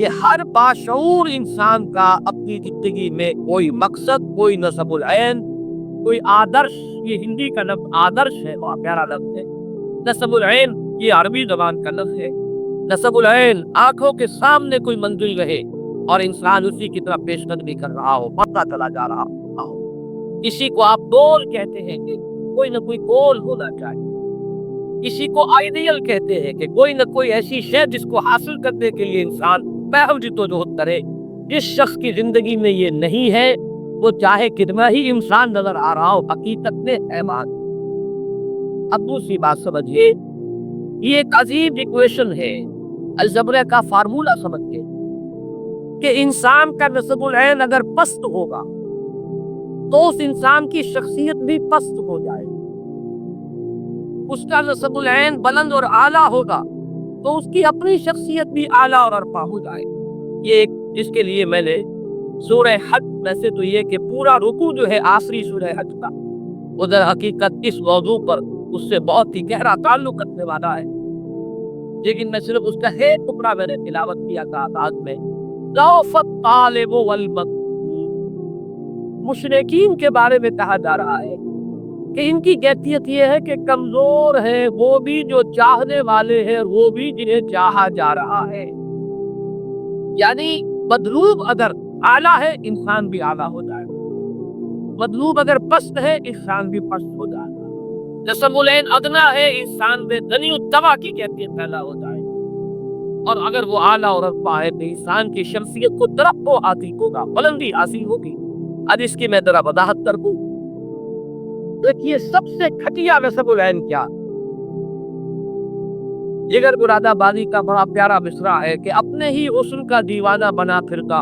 کہ ہر باشعور انسان کا اپنی زندگی میں کوئی مقصد، کوئی نصب العین، کوئی آدرش، یہ ہندی کا لفظ آدرش ہے، بہت پیارا لفظ ہے۔ نصب العین یہ عربی زبان کا لفظ ہے۔ نصب العین آنکھوں کے سامنے کوئی منزل رہے اور انسان اسی کی طرف پیش قدمی کر رہا ہو، بڑھتا چلا جا رہا ہو۔ اسی کو آپ گول کہتے ہیں کہ کوئی نہ کوئی گول ہونا چاہیے۔ اسی کو آئیڈیل کہتے ہیں کہ کوئی نہ کوئی ایسی شے جس کو حاصل کرنے کے لیے انسان بہت جدوجہد کرے۔ جس شخص کی زندگی میں یہ نہیں ہے، وہ چاہے کتنا ہی انسان نظر آ رہا ہو، حقیقت میں حیوان۔ اب دوسری بات سمجھیے، یہ ایک عجیب ایکویشن ہے، الجبرا کا فارمولا سمجھیے کہ انسان کا نصب العین اگر پست ہوگا تو اس انسان کی شخصیت بھی پست ہو جائے، اس کا نصب العین بلند اور اعلیٰ ہوگا تو اس کی اپنی شخصیت بھی اعلیٰ اور ارفع ہو جائے۔ یہ ایک جس کے لیے میں نے سورہ حج میں سے تو یہ کہ پورا رکوع جو ہے آخری سورہ حج کا، ادھر حقیقت اس موضوع پر اس سے بہت ہی گہرا تعلق رکھنے والا ہے، لیکن میں صرف اس کا ایک ٹکڑا میں نے تلاوت کیا تھا آغاز میں۔ ضعف الطالب والمطلوب، مشرکین کے بارے میں کہا جا رہا ہے کہ ان کی کیفیت یہ ہے کہ کمزور ہے وہ بھی جو چاہنے والے ہیں، وہ بھی جنہیں چاہا جا رہا ہے۔ یعنی مطلوب اگر اعلیٰ ہے انسان بھی اعلیٰ ہو جائے گا، مطلوب اگر پست ہے انسان بھی پست ہو جائے گا۔ نصب العین ادنا ہے، انسان میں دنی التوا کی کیفیت پیدا ہو جائے گی، اور اگر وہ اعلیٰ اور ارفع ہے تو انسان کی شخصیت کو ترقی حاصل ہوگا، بلندی حاصل ہوگی۔ اب اس کی میں ذرا وضاحت کر دوں۔ دیکھیے سب سے گھٹیا نصب العین کیا؟ جگر مراد آبادی کا بڑا پیارا مصرع ہے کہ اپنے ہی حسن کا دیوانہ بنا پھرتا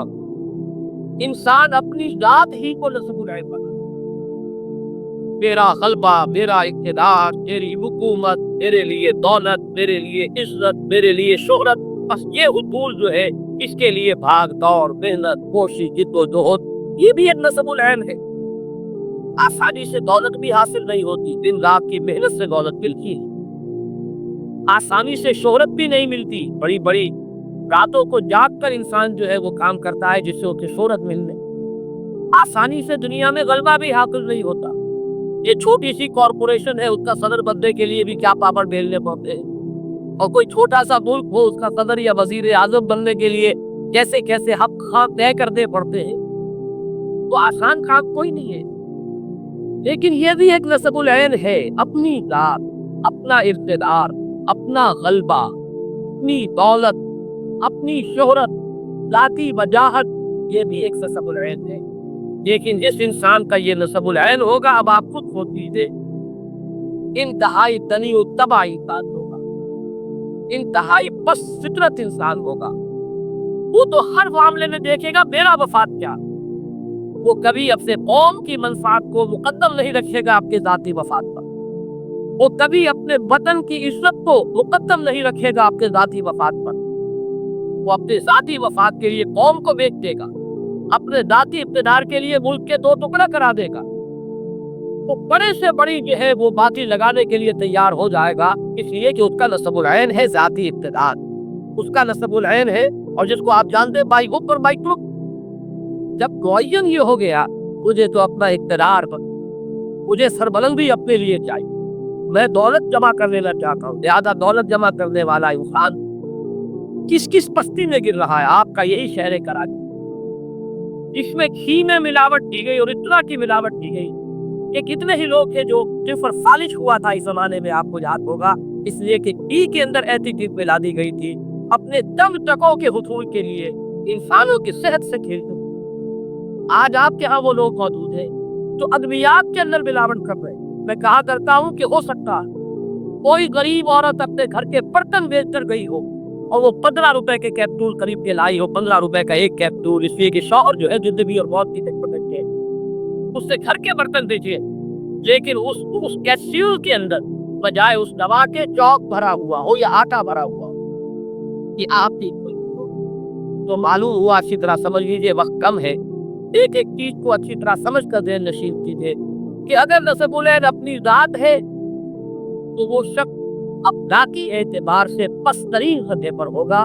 انسان اپنی ذات ہی کو نصب العین بنا۔ میرا غلبہ، میرا اقتدار، میری حکومت، میرے لیے دولت، میرے لیے عزت، میرے لیے شہرت، بس یہ حصول جو ہے اس کے لیے بھاگ دوڑ، محنت، کوشش، جدوجہد، یہ بھی ایک نصب العین ہے۔ آسانی سے دولت بھی حاصل نہیں ہوتی، دن رات کی محنت سے دولت ملتی ہے۔ آسانی سے شہرت بھی نہیں ملتی، بڑی بڑی راتوں کو جاگ کر انسان جو ہے وہ کام کرتا ہے جس سے اسے شہرت ملنے۔ آسانی سے دنیا میں غلبہ بھی حاصل نہیں ہوتا۔ یہ چھوٹی سی کارپوریشن ہے، اس کا صدر بننے کے لیے بھی کیا پاپڑ بیلنے پڑتے ہیں، اور کوئی چھوٹا سا ملک ہو اس کا صدر یا وزیر اعظم بننے کے لیے کیسے کیسے حق خواہ طے کرنے پڑتے ہیں۔ تو آسان کام کوئی نہیں ہے، لیکن یہ بھی ایک نصب العین ہے، اپنی ذات، اپنا اقتدار، اپنا غلبہ، اپنی دولت، اپنی شہرت، ذاتی وجاہت، یہ بھی ایک نصب العین ہے۔ لیکن جس انسان کا یہ نصب العین ہوگا، اب آپ خود سوچ لیجیے، انتہائی دنی و تباہ انسان ہوگا، انتہائی پس فطرت انسان ہوگا۔ وہ تو ہر معاملے میں دیکھے گا میرا مفاد کیا، وہ کبھی اپنے قوم کی منفعت کو مقدم نہیں رکھے گا آپ کے ذاتی مفاد پر، وہ کبھی اپنے وطن کی عزت کو مقدم نہیں رکھے گا آپ کے ذاتی مفاد پر، وہ اپنے ذاتی مفاد کے لیے قوم کو بیچ دے گا، اپنے ذاتی اقتدار کے لیے ملک کے دو ٹکڑا کرا دے گا، وہ بڑے سے بڑی جو ہے وہ باطل لگانے کے لیے تیار ہو جائے گا، اس لیے کہ اس کا نصب العین ہے ذاتی اقتدار، اس کا نصب العین ہے، اور جس کو آپ جانتے بائی حق اور بائی کلک۔ جب معین یہ ہو گیا مجھے تو اپنا اقتدار پر، مجھے سربلندی اپنے لیے چاہیے، میں دولت جمع کر لینا چاہتا ہوں، زیادہ دولت جمع کرنے والا انسان کس کس پستی میں گر رہا ہے؟ آپ کا یہی شہر کراچی، جس میں گھی میں ملاوٹ کی گئی اور اتنا کی ملاوٹ کی گئی کہ کتنے ہی لوگ تھے جو صفر فالج ہوا تھا اس زمانے میں، آپ کو یاد ہوگا، اس لیے کہ گھی کے اندر ایسی چیز ملا دی گئی تھی اپنے دم ٹکوں کے حصول کے لیے، انسانوں کی صحت سے کھیلتے۔ آج آپ کے ہاں وہ لوگ موجود ہیں جو ادویات کے اندر ملاوٹ کر رہے ہیں۔ میں کہا کرتا ہوں کہ ہو سکتا ہے کوئی غریب عورت اپنے گھر کے برتن بیچ کر گئی ہو اور وہ 15 روپے کے کیپسول خرید کے لائی ہو، 15 روپے کا ایک کیپسول، اس لیے کہ شوہر جو ہے زندگی اور موت کی ٹکٹ ہے، اس سے گھر کے برتن بیچے، لیکن اس کیپسول کے اندر بجائے اس دوا کے چوک بھرا ہوا ہو یا آٹا بھرا ہوا ہو کہ آپ کی تو معلوم ہوا۔ اچھی طرح سمجھ لیجیے، وقت کم ہے، ایک ایک چیز کو اچھی طرح سمجھ کر ذہن نشین کیجیے کہ اگر نصب العین اپنی ذات ہے تو وہ شخص اب ذاتی اعتبار سے پست ترین سطح پر ہوگا،